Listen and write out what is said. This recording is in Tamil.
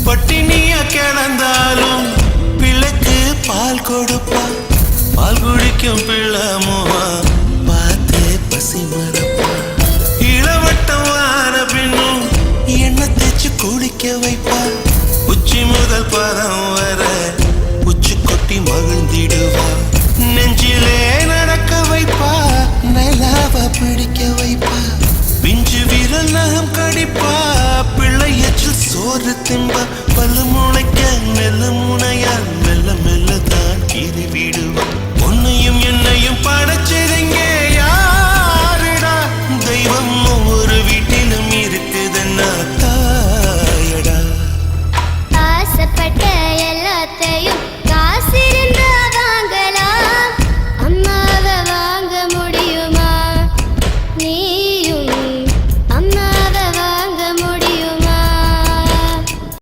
பட்டினியா கிடந்தாலும் பிள்ளைக்கு பால் கொடுப்பா பால் குடிக்கும் பிள்ளமுவா பார்த்து பசி மறப்பா இளவட்டம் வார பின்னும் எண்ணெய் தேய்ச்சி குளிக்க வைப்பா உச்சி முதல் பாதம் வர உச்சி கொட்டி மகிழ்ந்திடுவா நெஞ்சிலே நடக்க வைப்பா நிலாவ பிடிக்க வைப்பா பிஞ்சு விரல் நகம் கடிப்பா பிள்ளை எச்சில் சோறு திம்பா பல்லு முளைக்க மெல்ல முனையா மெல்ல மெல்ல தான் கீறி விடுவா உன்னையும் என்னையும் படைச்சதுங்க யாருடா தெய்வம்